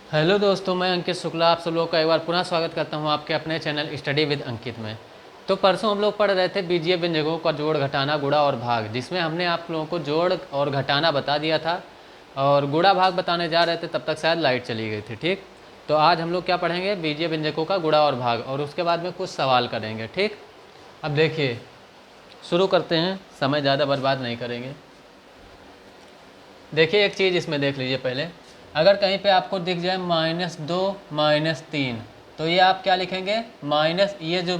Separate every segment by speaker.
Speaker 1: Hello दोस्तों, मैं अंकित शुक्ला आप सब लोगों का एक बार पुनः स्वागत करता हूं आपके अपने चैनल स्टडी विद अंकित में। तो परसों हम लोग पढ़ रहे थे बीजीय व्यंजकों का जोड़, घटाना, गुणा और भाग, जिसमें हमने आप लोगों को जोड़ और घटाना बता दिया था और गुणा भाग बताने जा रहे थे, तब तक शायद लाइट चली गई थी। ठीक, तो आज हम लोग क्या पढ़ेंगे, बीजीय व्यंजकों का गुणा और भाग, और उसके बाद में कुछ सवाल करेंगे। ठीक, अब देखिए शुरू करते हैं, समय ज़्यादा बर्बाद नहीं करेंगे। देखिए एक चीज़ इसमें देख लीजिए पहले, अगर कहीं पे आपको दिख जाए -2 -3, तो ये आप क्या लिखेंगे, माइनस, ये जो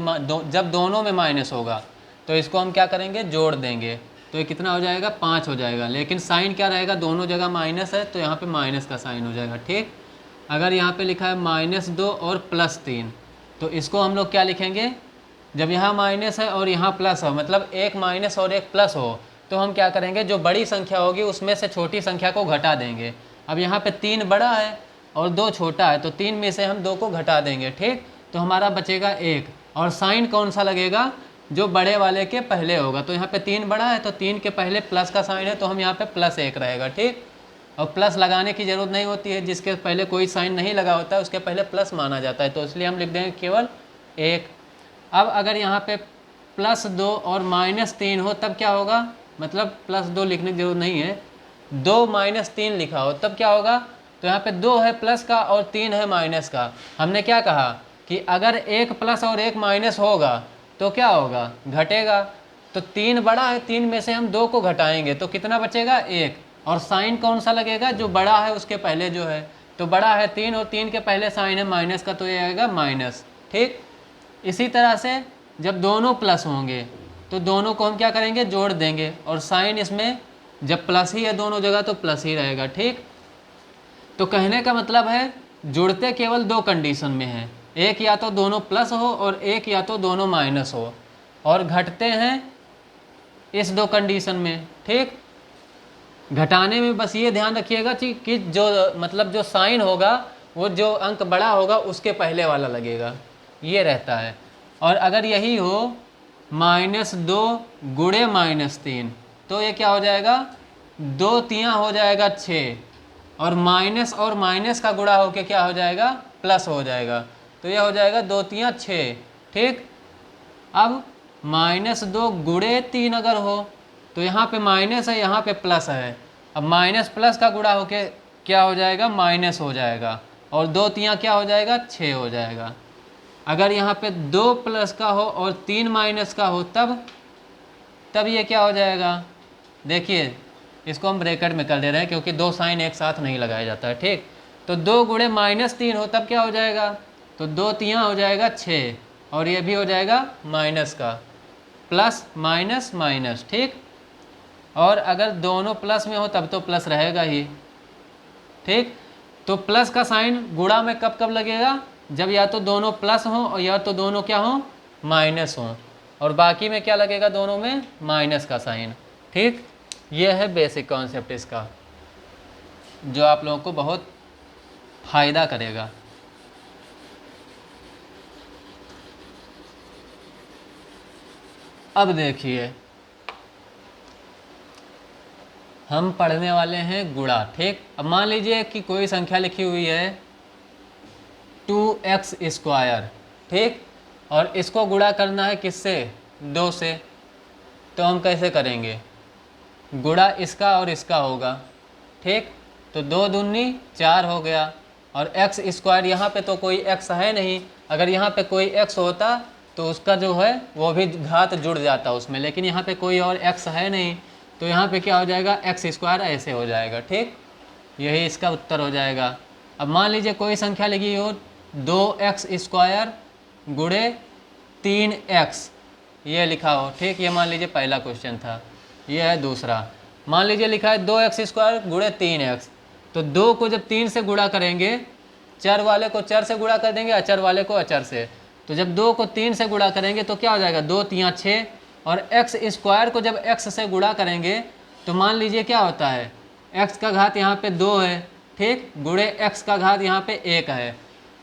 Speaker 1: जब दोनों में माइनस होगा तो इसको हम क्या करेंगे, जोड़ देंगे, तो ये कितना हो जाएगा, 5 हो जाएगा। लेकिन साइन क्या रहेगा, दोनों जगह माइनस है तो यहाँ पे माइनस का साइन हो जाएगा। ठीक, अगर यहाँ पे लिखा है -2 और +3, तो इसको हम लोग क्या लिखेंगे, जब यहाँ माइनस है और यहाँ प्लस हो, मतलब एक माइनस और एक प्लस हो, तो हम क्या करेंगे, जो बड़ी संख्या होगी उसमें से छोटी संख्या को घटा देंगे। अब यहाँ पे 3 बड़ा है और 2 छोटा है, तो 3 में से हम 2 को घटा देंगे। ठीक, तो हमारा बचेगा 1, और साइन कौन सा लगेगा, जो बड़े वाले के पहले होगा। तो यहाँ पे 3 बड़ा है तो 3 के पहले प्लस का साइन है, तो हम यहाँ पे +1 रहेगा। ठीक, और प्लस लगाने की ज़रूरत नहीं होती है, जिसके पहले कोई साइन नहीं लगा होता है उसके पहले प्लस माना जाता है, तो इसलिए हम लिख देंगे केवल 1। अब अगर यहाँ पे +2 और -3 हो तब क्या होगा, मतलब +2 लिखने की जरूरत नहीं है, 2 -3 लिखा हो तब क्या होगा, तो यहाँ पे 2 है प्लस का और 3 है माइनस का। हमने क्या कहा कि अगर एक प्लस और एक माइनस होगा तो क्या होगा, घटेगा। तो 3 बड़ा है, 3 में से हम 2 को घटाएंगे तो कितना बचेगा, 1, और साइन कौन सा लगेगा, जो बड़ा है उसके पहले जो है, तो बड़ा है 3 और 3 के पहले साइन है माइनस का, तो ये आएगा माइनस। ठीक, इसी तरह से जब दोनों प्लस होंगे तो दोनों को हम क्या करेंगे, जोड़ देंगे, और साइन इसमें जब प्लस ही है दोनों जगह तो प्लस ही रहेगा। ठीक, तो कहने का मतलब है जुड़ते केवल 2 कंडीशन में हैं, एक या तो दोनों प्लस हो और एक या तो दोनों माइनस हो, और घटते हैं इस 2 कंडीशन में। ठीक, घटाने में बस ये ध्यान रखिएगा कि जो मतलब जो साइन होगा वो जो अंक बड़ा होगा उसके पहले वाला लगेगा, ये रहता है। और अगर यही हो -2 गुणे -3, तो ये क्या हो जाएगा, 2 तियाँ हो जाएगा 6, और माइनस का गुणा होके क्या हो जाएगा, प्लस हो जाएगा, तो ये हो जाएगा 2 तियाँ 6। ठीक, अब -2 गुणे 3 अगर हो तो यहाँ पे माइनस है, यहाँ पे प्लस है, अब माइनस प्लस का गुणा होके क्या हो जाएगा, माइनस हो जाएगा, और 2 तियाँ क्या हो जाएगा, 6 हो जाएगा। अगर यहाँ पे 2 प्लस का हो और 3 माइनस का हो तब ये क्या हो जाएगा, देखिए इसको हम ब्रैकेट में कर दे रहे हैं क्योंकि 2 साइन एक साथ नहीं लगाया जाता है। ठीक, तो 2 गुणे -3 हो तब क्या हो जाएगा, तो 2 तियाँ हो जाएगा 6, और ये भी हो जाएगा माइनस का, प्लस माइनस माइनस। ठीक, और अगर दोनों प्लस में हो तब तो प्लस रहेगा ही। ठीक, तो प्लस का साइन गुणा में कब कब लगेगा, जब या तो दोनों प्लस हों और या तो दोनों क्या हों, माइनस हों, और बाकी में क्या लगेगा, दोनों में माइनस का साइन। ठीक, ये है बेसिक कॉन्सेप्ट इसका, जो आप लोगों को बहुत फायदा करेगा। अब देखिए हम पढ़ने वाले हैं गुणा। ठीक, अब मान लीजिए कि कोई संख्या लिखी हुई है 2x²। ठीक, और इसको गुणा करना है किससे, 2 से, तो हम कैसे करेंगे, गुणा इसका और इसका होगा। ठीक, तो 2 दूनी 4 हो गया, और x², यहाँ पे तो कोई x है नहीं, अगर यहाँ पे कोई x होता तो उसका जो है वो भी घात जुड़ जाता उसमें, लेकिन यहाँ पे कोई और x है नहीं, तो यहाँ पे क्या हो जाएगा, x² ऐसे हो जाएगा। ठीक, यही इसका उत्तर हो जाएगा। अब मान लीजिए कोई संख्या लिखी हो 2x² गुणे 3x, ये लिखा हो। ठीक, ये मान लीजिए पहला क्वेश्चन था, ये है दूसरा। मान लीजिए लिखा है 2x² गुणे 3x, तो 2 को जब 3 से गुणा करेंगे, चर वाले को चर से गुणा कर देंगे, अचर वाले को अचर से, तो जब 2 को 3 से गुणा करेंगे तो क्या हो जाएगा, 2 तियाँ 6, और x² को जब x से गुणा करेंगे तो मान लीजिए क्या होता है, x का घात यहाँ पे 2 है। ठीक, गुणे x का घात यहाँ पे 1 है।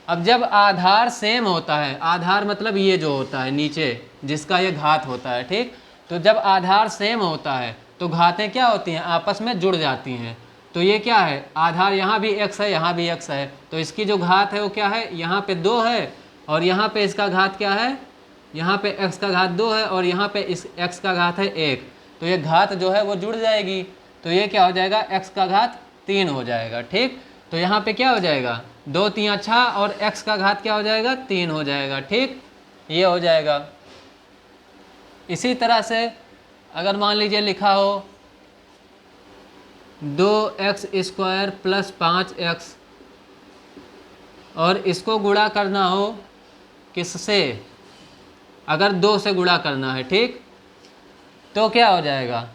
Speaker 1: अब जब आधार सेम होता है, आधार मतलब ये जो होता है नीचे जिसका ये घात होता है। ठीक, तो जब आधार सेम होता है तो घातें क्या होती हैं, आपस में जुड़ जाती हैं, तो ये क्या है, आधार यहाँ भी x है, यहाँ भी x है, तो इसकी जो घात है वो क्या है, यहाँ पे 2 है और यहाँ पे इसका घात क्या है, यहाँ पे x का घात 2 है और यहाँ पे इस x का घात है 1। तो ये घात जो है वो जुड़ जाएगी, तो ये क्या हो जाएगा, x का घात 3 हो जाएगा। ठीक, तो यहाँ पे क्या हो जाएगा, 2 3 6 और x का घात क्या हो जाएगा, 3 हो जाएगा। ठीक, ये हो जाएगा। इसी तरह से अगर मान लीजिए लिखा हो 2x² प्लस 5x और इसको गुणा करना हो किससे, अगर 2 से गुणा करना है, ठीक, तो क्या हो जाएगा।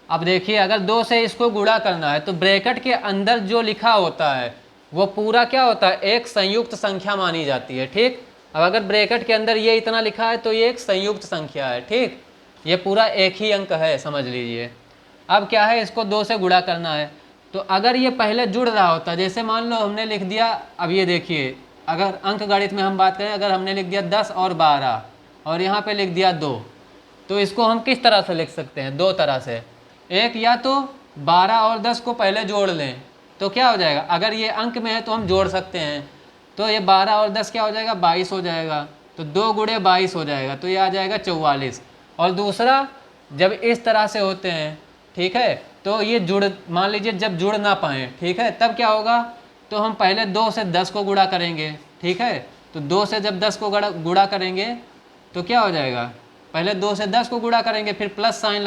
Speaker 1: अब देखिए अगर 2 से इसको गुणा करना है तो ब्रैकेट के अंदर जो लिखा होता है वो पूरा क्या होता है, एक संयुक्त संख्या मानी जाती है। ठीक, अब अगर ब्रैकेट के अंदर ये इतना लिखा है तो ये एक संयुक्त संख्या है। ठीक, ये पूरा एक ही अंक है, समझ लीजिए। अब क्या है, इसको 2 से गुणा करना है, तो अगर ये पहले जुड़ रहा होता, जैसे मान लो हमने लिख दिया, अब ये देखिए अगर अंक गणित में हम बात करें, अगर हमने लिख दिया 10 और 12 और यहाँ पे लिख दिया 2, तो इसको हम किस तरह से लिख सकते हैं, 2 तरह से। एक, या तो 12 और 10 को पहले जोड़ लें तो क्या हो जाएगा, अगर ये अंक में है तो हम जोड़ सकते हैं, तो ये 12 और 10 क्या हो जाएगा, 22 हो जाएगा, तो 2 गुणे 22 हो जाएगा, तो ये आ जाएगा 44। और दूसरा, जब इस तरह से होते हैं, ठीक है, तो ये जुड़, मान लीजिए जब जुड़ ना पाएँ, ठीक है, तब क्या होगा, तो हम पहले 2 से 10 को गुणा करेंगे। ठीक है, तो 2 से जब 10 को गुणा करेंगे तो क्या हो जाएगा, पहले 2 से 10 को गुणा करेंगे, फिर प्लस साइन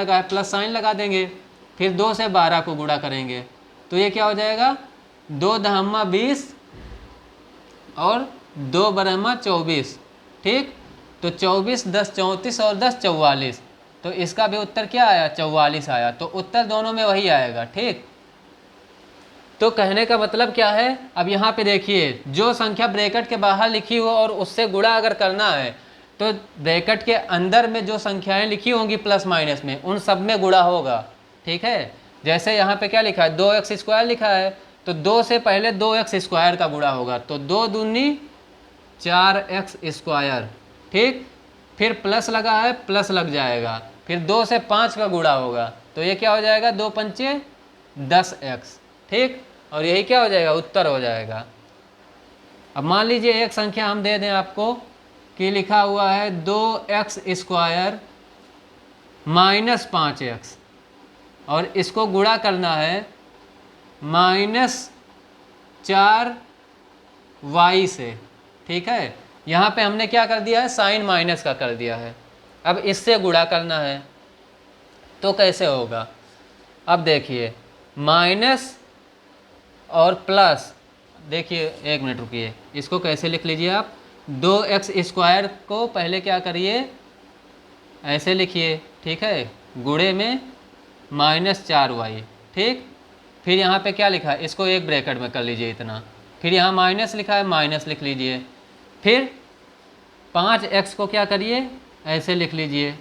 Speaker 1: लगा देंगे, फिर 2 से 12 को गुणा करेंगे, तो ये क्या हो जाएगा, 2 दहम्मा 20 और 2 बरहमा 24। ठीक, तो 24 10 34 और 10 44, तो इसका भी उत्तर क्या आया, 44 आया, तो उत्तर दोनों में वही आएगा। ठीक, तो कहने का मतलब क्या है, अब यहाँ पे देखिए जो संख्या ब्रैकेट के बाहर लिखी हो और उससे गुणा अगर करना है तो ब्रैकेट के अंदर में जो संख्याएं लिखी होंगी प्लस माइनस में, उन सब में गुणा होगा। ठीक है, जैसे यहाँ पे क्या लिखा है, 2x² लिखा है, तो 2 से पहले 2x² का गुणा होगा, तो 2 दूनी 4x²। ठीक, फिर प्लस लगा है, प्लस लग जाएगा, फिर 2 से 5 का गुणा होगा, तो ये क्या हो जाएगा, 2 पंचे 10x। ठीक, और यही क्या हो जाएगा, उत्तर हो जाएगा। अब मान लीजिए एक संख्या हम दे दें आपको कि लिखा हुआ है 2x² माइनस 5x और इसको गुणा करना है -4y से। ठीक है, यहाँ पे हमने क्या कर दिया है, साइन माइनस का कर दिया है। अब इससे गुणा करना है तो कैसे होगा, अब देखिए माइनस और प्लस, देखिए 1 मिनट रुकिए, इसको कैसे लिख लीजिए आप, 2x² को पहले क्या करिए, ऐसे लिखिए, ठीक है, गुणे में -4y। ठीक, फिर यहाँ पे क्या लिखा है, इसको एक ब्रैकेट में कर लीजिए इतना, फिर यहाँ माइनस लिखा है, माइनस लिख लीजिए, फिर 5x को क्या करिए, ऐसे लिख लीजिए,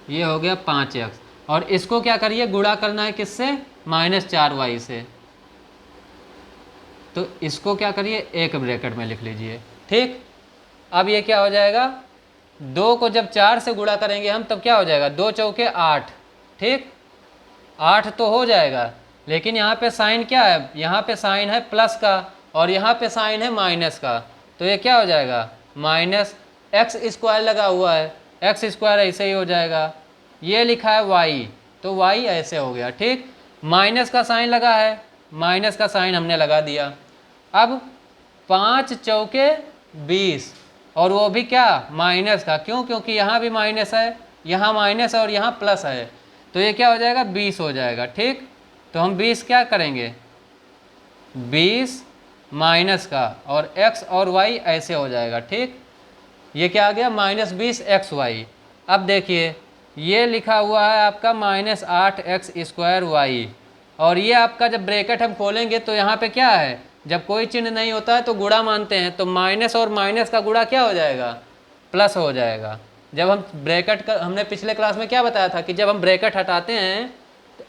Speaker 1: ये हो गया 5x, और इसको क्या करिए, गुणा करना है किससे, -4y से, तो इसको क्या करिए, एक ब्रैकेट में लिख लीजिए। ठीक, अब ये क्या हो जाएगा, 2 को जब 4 से गुणा करेंगे हम तब क्या हो जाएगा, 2 चौके 8। ठीक, 8 तो हो जाएगा, लेकिन यहाँ पे साइन क्या है, यहाँ पे साइन है प्लस का और यहाँ पे साइन है माइनस का, तो ये क्या हो जाएगा, -x² लगा हुआ है, x² ऐसे ही हो जाएगा, ये लिखा है y, तो y ऐसे हो गया। ठीक, माइनस का साइन लगा है, माइनस का साइन हमने लगा दिया। अब 5 चौके 20 और वो भी क्या, माइनस का, क्यों, क्योंकि यहाँ भी माइनस है, यहाँ माइनस है और यहाँ प्लस है, तो ये क्या हो जाएगा, 20 हो जाएगा। ठीक, तो हम 20 क्या करेंगे, 20 माइनस का और x और y ऐसे हो जाएगा। ठीक, ये क्या आ गया, -20xy। अब देखिए ये लिखा हुआ है आपका -8x² और ये आपका जब ब्रैकेट हम खोलेंगे तो यहाँ पे क्या है, जब कोई चिन्ह नहीं होता है तो गुणा मानते हैं, तो माइनस और माइनस का गुणा क्या हो जाएगा, प्लस हो जाएगा। जब हम ब्रैकेट का, हमने पिछले क्लास में क्या बताया था कि जब हम ब्रैकेट हटाते हैं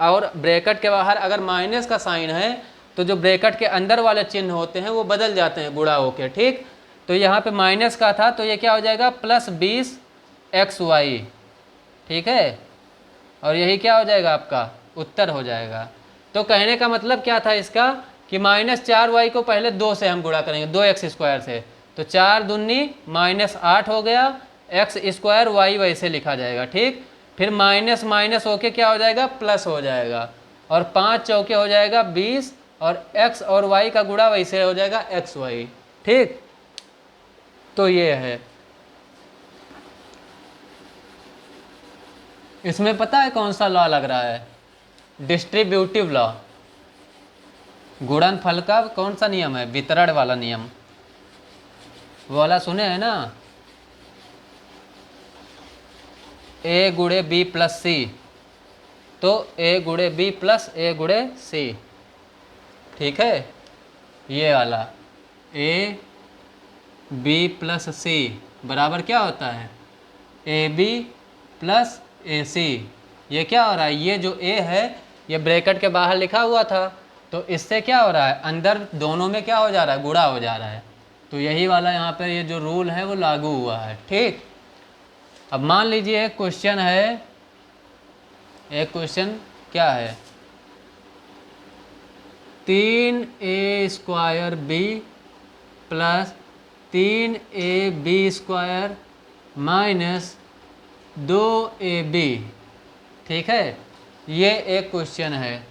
Speaker 1: और ब्रैकेट के बाहर अगर माइनस का साइन है तो जो ब्रैकेट के अंदर वाले चिन्ह होते हैं वो बदल जाते हैं गुणा होके। ठीक, तो यहाँ पे माइनस का था तो ये क्या हो जाएगा, +20xy। ठीक है, और यही क्या हो जाएगा आपका उत्तर हो जाएगा। तो कहने का मतलब क्या था इसका कि -4y को पहले 2 से हम गुणा करेंगे, 2x² से, तो 4 दूनी -8 हो गया, x² y वैसे लिखा जाएगा, ठीक। फिर माइनस माइनस होके क्या हो जाएगा, प्लस हो जाएगा, और 5 चौके हो जाएगा 20, और x और y का गुणा वैसे हो जाएगा xy, ठीक। तो ये है, इसमें पता है कौन सा लॉ लग रहा है, डिस्ट्रीब्यूटिव लॉ। गुणनफल का कौन सा नियम है, वितरण वाला नियम, वो वाला सुने हैं ना, a गुणे b प्लस सी, तो a गुणे b प्लस a गुणे सी, ठीक है। ये वाला a b प्लस सी बराबर क्या होता है, ए बी प्लस ए सी। ये क्या हो रहा है, ये जो a है ये ब्रैकेट के बाहर लिखा हुआ था, तो इससे क्या हो रहा है, अंदर दोनों में क्या हो जा रहा है, गुणा हो जा रहा है। तो यही वाला यहाँ पर ये जो रूल है वो लागू हुआ है, ठीक। अब मान लीजिए एक क्वेश्चन है, एक क्वेश्चन क्या है, 3a² b plus 3ab² minus 2ab, ठीक है। ये एक क्वेश्चन है,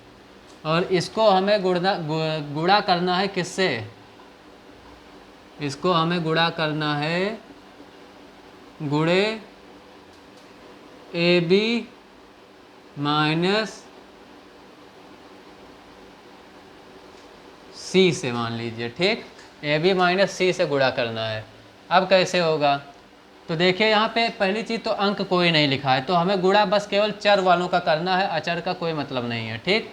Speaker 1: और इसको हमें गुणा करना है किससे, इसको हमें गुणा करना है गुणे ए बी माइनस सी से, मान लीजिए, ठीक। ए बी माइनस सी से गुणा करना है। अब कैसे होगा, तो देखिए यहाँ पे पहली चीज़ तो अंक कोई नहीं लिखा है, तो हमें गुणा बस केवल चर वालों का करना है, अचर का कोई मतलब नहीं है, ठीक।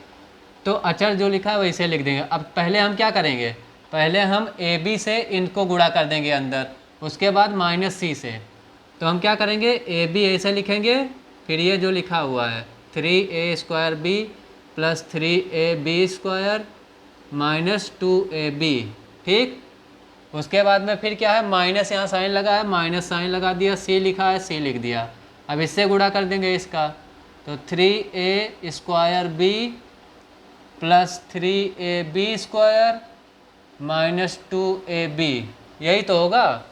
Speaker 1: तो अचर जो लिखा है वैसे लिख देंगे। अब पहले हम क्या करेंगे, पहले हम ए बी से इनको गुणा कर देंगे अंदर, उसके बाद माइनस सी से। तो हम क्या करेंगे, ए बी ऐसे लिखेंगे, फिर ये जो लिखा हुआ है 3a² b plus 3ab² minus 2ab, ठीक। उसके बाद में फिर क्या है, माइनस यहाँ साइन लगा है, माइनस साइन लगा दिया, सी लिखा है, सी लिख दिया। अब इससे गुणा कर देंगे इसका, तो 3a² b plus 3ab² minus 2ab, यही तो होगा,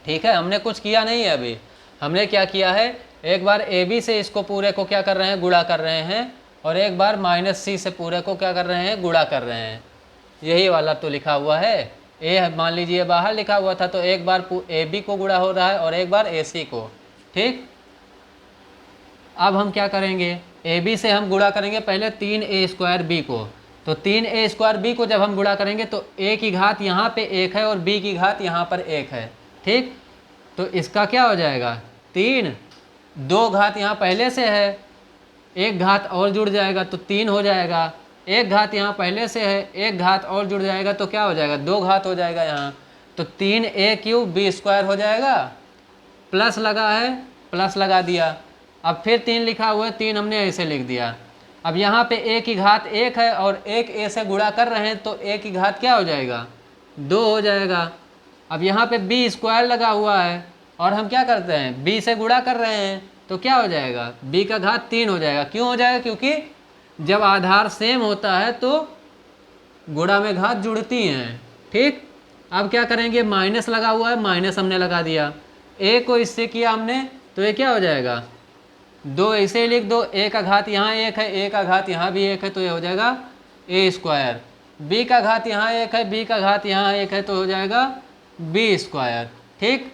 Speaker 1: ठीक है। हमने कुछ किया नहीं है अभी, हमने क्या किया है, एक बार ए बी से इसको पूरे को क्या कर रहे हैं, गुणा कर रहे हैं, और एक बार माइनस सी से पूरे को क्या कर रहे हैं, गुणा कर रहे हैं। यही वाला तो लिखा हुआ है, ए मान लीजिए बाहर लिखा हुआ था, तो एक बार ए बी को गुणा हो रहा है और एक बार ए सी को, ठीक। अब हम क्या करेंगे, ए बी से हम गुणा करेंगे पहले 3a² b को, तो 3a² b को जब हम गुणा करेंगे तो a की घात यहाँ पे 1 है और b की घात यहाँ पर 1 है, ठीक। तो इसका क्या हो जाएगा, 3, 2 घात यहाँ पहले से है, 1 घात और जुड़ जाएगा तो 3 हो जाएगा, 1 घात यहाँ पहले से है, 1 घात और जुड़ जाएगा तो क्या हो जाएगा, 2 घात हो जाएगा यहाँ, तो 3a³ b² हो जाएगा, प्लस लगा है, प्लस लगा दिया। अब फिर 3 लिखा हुआ है, 3 हमने ऐसे लिख दिया। अब यहाँ पे a की घात 1 है और 1 a से गुणा कर रहे हैं, तो a की घात क्या हो जाएगा, 2 हो जाएगा। अब यहाँ पे b² लगा हुआ है और हम क्या करते हैं, b से गुणा कर रहे हैं, तो क्या हो जाएगा, b का घात 3 हो जाएगा। क्यों हो जाएगा, क्योंकि जब आधार सेम होता है तो गुणा में घात जुड़ती हैं, ठीक। अब क्या करेंगे, माइनस लगा हुआ है, माइनस हमने लगा दिया, a को इससे किया हमने, तो ये क्या हो जाएगा, 2 ऐसे ही लिख दो, a का घात यहाँ 1 है, a का घात यहाँ भी 1 है, तो ये हो जाएगा a², b का घात यहाँ 1 है, b का घात यहाँ 1 है, तो हो जाएगा b², ठीक।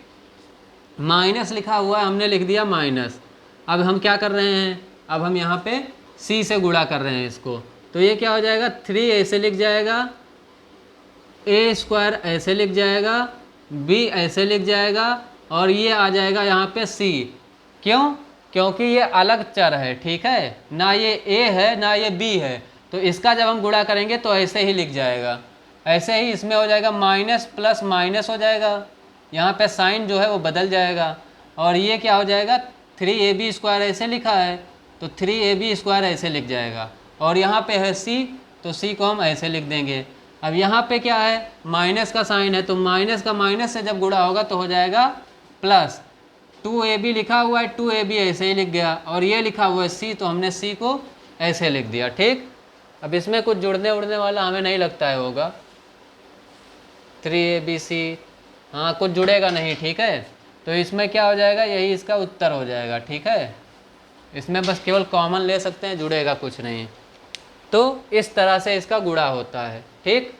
Speaker 1: माइनस लिखा हुआ है, हमने लिख दिया माइनस। अब हम क्या कर रहे हैं, अब हम यहाँ पे c से गुणा कर रहे हैं इसको, तो ये क्या हो जाएगा, 3 ऐसे लिख जाएगा, a² ऐसे लिख जाएगा, b ऐसे लिख जाएगा, और ये आ जाएगा यहाँ पे c। क्यों, क्योंकि ये अलग चर है, ठीक है, ना ये a है ना ये b है, तो इसका जब हम गुणा करेंगे तो ऐसे ही लिख जाएगा। ऐसे ही इसमें हो जाएगा माइनस प्लस माइनस हो जाएगा, यहाँ पे साइन जो है वो बदल जाएगा, और ये क्या हो जाएगा, 3ab² ऐसे लिखा है तो 3ab² ऐसे लिख जाएगा, और यहाँ पे है c, तो c को हम ऐसे लिख देंगे। अब यहाँ पे क्या है, माइनस का साइन है, तो माइनस का माइनस से जब गुणा होगा तो हो जाएगा प्लस। 2ab लिखा हुआ है, 2ab ऐसे ही लिख गया, और ये लिखा हुआ है c, तो हमने c को ऐसे लिख दिया। ठीक, अब इसमें कुछ जुड़ने उड़ने वाला हमें नहीं लगता है होगा। 3ABC, हाँ कुछ जुड़ेगा नहीं। ठीक है, तो इसमें क्या हो जाएगा, यही इसका उत्तर हो जाएगा। ठीक है, इसमें बस केवल कॉमन ले सकते हैं, जुड़ेगा कुछ नहीं। तो इस तरह से इसका गुणा होता है। ठीक,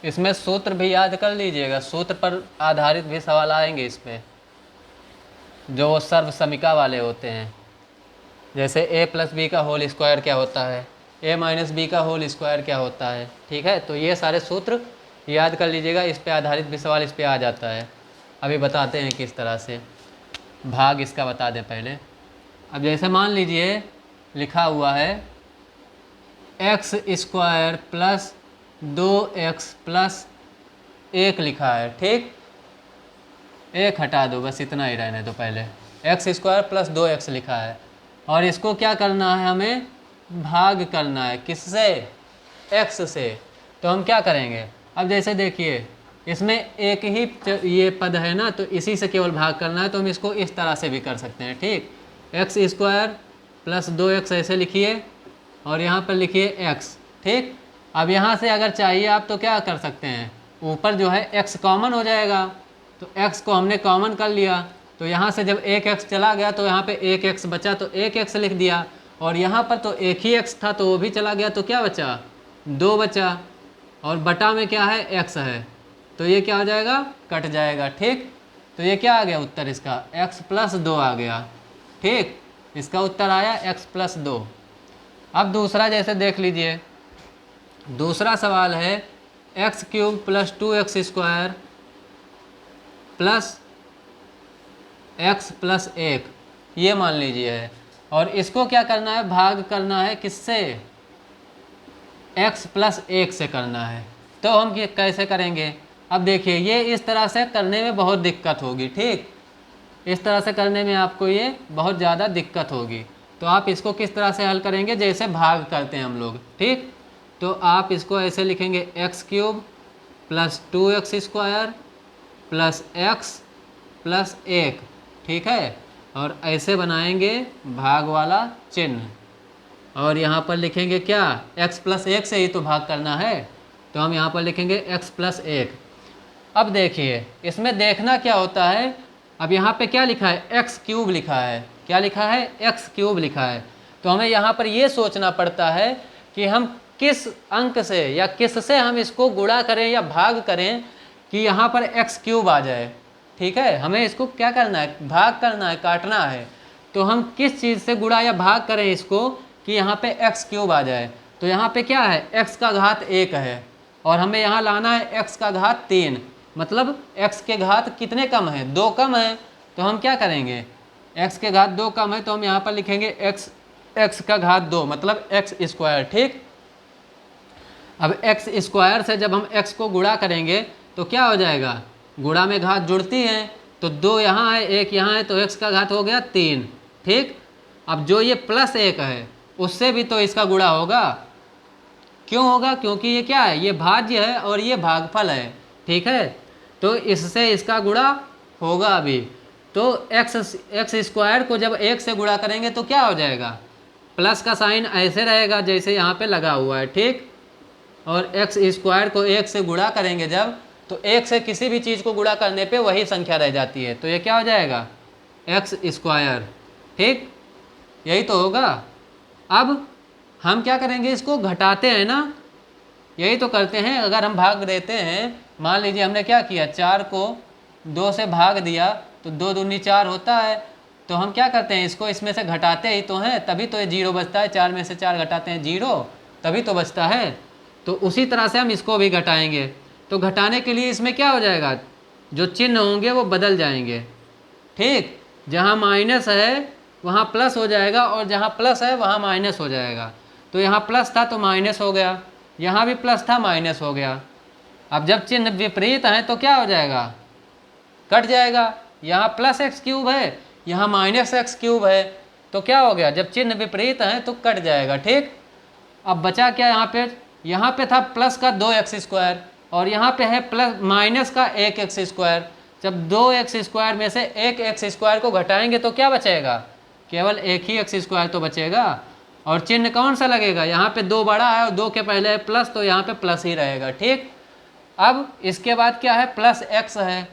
Speaker 1: इसमें सूत्र भी याद कर लीजिएगा, सूत्र पर आधारित भी सवाल आएंगे इसमें, जो वो सर्व समीका वाले होते हैं। जैसे a+b का होल स्क्वायर क्या होता है, a-b का होल स्क्वायर क्या होता है। ठीक है, तो ये सारे सूत्र याद कर लीजिएगा, इस पे आधारित भी सवाल इस पे आ जाता है। अभी बताते हैं किस तरह से। भाग इसका बता दें पहले। अब जैसे मान लीजिए लिखा हुआ है x² प्लस 2x प्लस 1 लिखा है। ठीक, 1 हटा दो, बस इतना ही रहने दो पहले। x² प्लस 2x लिखा है और इसको क्या करना है, हमें भाग करना है। किससे, x से। तो हम क्या करेंगे, अब जैसे देखिए इसमें एक ही ये पद है ना, तो इसी से केवल भाग करना है। तो हम इसको इस तरह से भी कर सकते हैं। ठीक, x² प्लस 2x ऐसे लिखिए और यहाँ पर लिखिए x। ठीक, अब यहाँ से अगर चाहिए आप तो क्या कर सकते हैं, ऊपर जो है x कॉमन हो जाएगा, तो x को हमने कॉमन कर लिया। तो यहाँ से जब एक x चला गया तो यहाँ पे एक x बचा, तो एक x लिख दिया। और यहाँ पर तो एक ही x था तो वो भी चला गया, तो क्या बचा, 2 बचा। और बटा में क्या है, x है, तो ये क्या हो जाएगा, कट जाएगा। ठीक, तो ये क्या आ गया उत्तर इसका, x+2 आ गया। ठीक, इसका उत्तर आया x+2। अब दूसरा जैसे देख लीजिए, दूसरा सवाल है x³ plus 2x² plus x plus 1, ये मान लीजिए है। और इसको क्या करना है, भाग करना है किससे, x प्लस 1 से करना है। तो हम ये कैसे करेंगे, अब देखिए ये इस तरह से करने में बहुत दिक्कत होगी। ठीक, इस तरह से करने में आपको ये बहुत ज़्यादा दिक्कत होगी। तो आप इसको किस तरह से हल करेंगे, जैसे भाग करते हैं हम लोग। ठीक, तो आप इसको ऐसे लिखेंगे x³ plus 2x² plus x plus 1। ठीक है, और ऐसे बनाएंगे भाग वाला चिन्ह और यहाँ पर लिखेंगे क्या, x+1 से ही तो भाग करना है, तो हम यहाँ पर लिखेंगे x+1। अब देखिए इसमें देखना क्या होता है, अब यहाँ पे क्या लिखा है, x³ लिखा है। क्या लिखा है, x³ लिखा है। तो हमें यहाँ पर ये सोचना पड़ता है कि हम किस अंक से या किससे हम इसको गुणा करें या भाग करें कि यहाँ पर x³ आ जाए। ठीक है, हमें इसको क्या करना है, भाग करना है, काटना है। तो हम किस चीज़ से गुणा या भाग करें इसको कि यहाँ पे x³ आ जाए। तो यहाँ पे क्या है, x का घात 1 है और हमें यहाँ लाना है x का घात 3, मतलब x के घात कितने कम है, 2 कम है। तो हम क्या करेंगे, x के घात 2 कम है तो हम यहाँ पर लिखेंगे x का घात 2 मतलब x²। ठीक, अब x² से जब हम x को गुणा करेंगे तो क्या हो जाएगा, गुणा में घात जुड़ती हैं, तो 2 यहाँ है 1 यहाँ है, तो x का घात हो गया 3। ठीक, अब जो ये +1 है उससे भी तो इसका गुणा होगा। क्यों होगा, क्योंकि ये क्या है, ये भाज्य है और ये भागफल है। ठीक है, तो इससे इसका गुणा होगा अभी। तो x² को जब 1 से गुणा करेंगे तो क्या हो जाएगा, प्लस का साइन ऐसे रहेगा जैसे यहाँ पे लगा हुआ है। ठीक, और x² को 1 से गुणा करेंगे जब, तो 1 से किसी भी चीज़ को गुणा करने पे वही संख्या रह जाती है, तो ये क्या हो जाएगा, x²। ठीक, यही तो होगा। अब हम क्या करेंगे, इसको घटाते हैं ना, यही तो करते हैं। अगर हम भाग देते हैं, मान लीजिए हमने क्या किया, 4 को 2 से भाग दिया तो 2 दूनी 4 होता है। तो हम क्या करते हैं, इसको इसमें से घटाते ही तो हैं, तभी तो ये 0 बचता है। 4 में से 4 घटाते हैं 0, तभी तो बचता है। तो उसी तरह से हम इसको भी घटाएंगे। तो घटाने के लिए इसमें क्या हो जाएगा, जो चिन्ह होंगे वो बदल जाएंगे। ठीक, जहाँ माइनस है वहाँ प्लस हो जाएगा और जहाँ प्लस है वहाँ माइनस हो जाएगा। तो यहाँ प्लस था तो माइनस हो गया, यहाँ भी प्लस था माइनस हो गया। अब जब चिन्ह विपरीत है तो क्या हो जाएगा, कट जाएगा। यहाँ +x³ है, यहाँ -x³ है, तो क्या हो गया, जब चिन्ह विपरीत है तो कट जाएगा। ठीक, अब बचा क्या, यहाँ पे था प्लस का 2x² और यहाँ पे है प्लस माइनस का 1x²। जब 2x² में से एक x² को घटाएंगे तो क्या बचेगा, केवल एक ही x² तो बचेगा। और चिन्ह कौन सा लगेगा, यहाँ पे 2 बड़ा है और 2 के पहले है प्लस, तो यहाँ पे प्लस ही रहेगा। ठीक, अब इसके बाद क्या है, प्लस x है,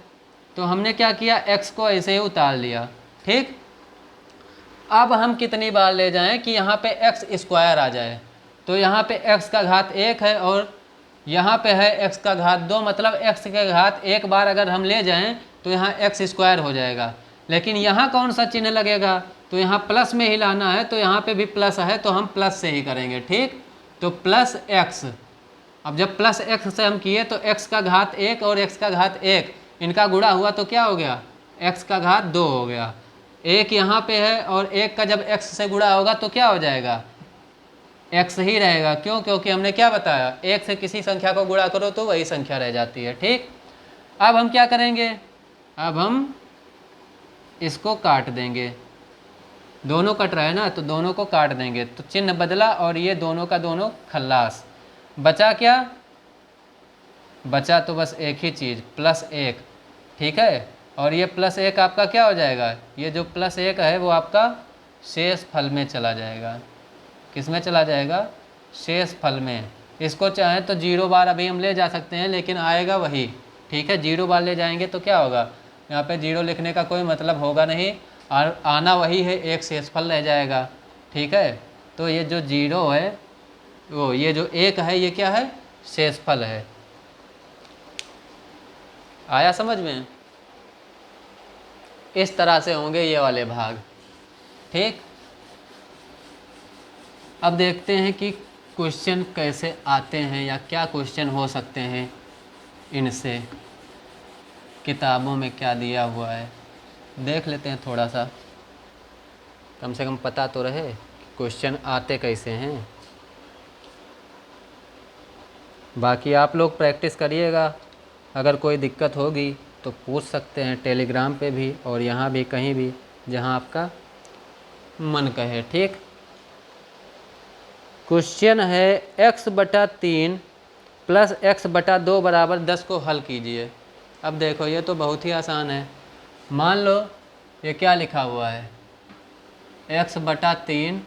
Speaker 1: तो हमने क्या किया, x को ऐसे ही उतार लिया। ठीक, अब हम कितनी बार ले जाएं कि यहाँ पे x² आ जाए, तो यहाँ पे x का घात 1 है और यहाँ पे है x का घात 2, मतलब x के घात 1 बार अगर हम ले जाएं तो यहाँ x² हो जाएगा। लेकिन यहाँ कौन सा चिन्ह लगेगा, तो यहाँ प्लस में ही लाना है, तो यहाँ पे भी प्लस है तो हम प्लस से ही करेंगे। ठीक, तो प्लस x, अब जब प्लस x से हम किए तो x का घात 1 और x का घात 1 इनका गुणा हुआ तो क्या हो गया, x का घात 2 हो गया। 1 यहाँ पे है और 1 का जब x से गुणा होगा तो क्या हो जाएगा, x ही रहेगा। क्यों, क्योंकि हमने क्या बताया, 1 से किसी संख्या को गुणा करो तो वही संख्या रह जाती है। ठीक, अब हम क्या करेंगे, अब हम इसको काट देंगे, दोनों कट रहा है ना, तो दोनों को काट देंगे, तो चिन्ह बदला और ये दोनों का दोनों खल्लास। बचा क्या, बचा तो बस एक ही चीज़, +1। ठीक है, और ये +1 आपका क्या हो जाएगा, ये जो +1 है वो आपका शेष फल में चला जाएगा। किस में चला जाएगा, शेष फल में। इसको चाहे तो 0 बार अभी हम ले जा सकते हैं, लेकिन आएगा वही। ठीक है, 0 बार ले जाएंगे तो क्या होगा, यहाँ पे 0 लिखने का कोई मतलब होगा नहीं, और आना वही है, एक शेषफल रह जाएगा। ठीक है, तो ये जो 0 है वो, ये जो 1 है ये क्या है, शेषफल है। आया समझ में, इस तरह से होंगे ये वाले भाग। ठीक, अब देखते हैं कि क्वेश्चन कैसे आते हैं या क्या क्वेश्चन हो सकते हैं इनसे, किताबों में क्या दिया हुआ है देख लेते हैं थोड़ा सा, कम से कम पता तो रहे क्वेश्चन आते कैसे हैं। बाकी आप लोग प्रैक्टिस करिएगा, अगर कोई दिक्कत होगी तो पूछ सकते हैं टेलीग्राम पे भी और यहाँ भी, कहीं भी जहाँ आपका मन कहे। ठीक, क्वेश्चन है x/3 + x/2 = 10 को हल कीजिए। अब देखो ये तो बहुत ही आसान है, मान लो ये क्या लिखा हुआ है, x/3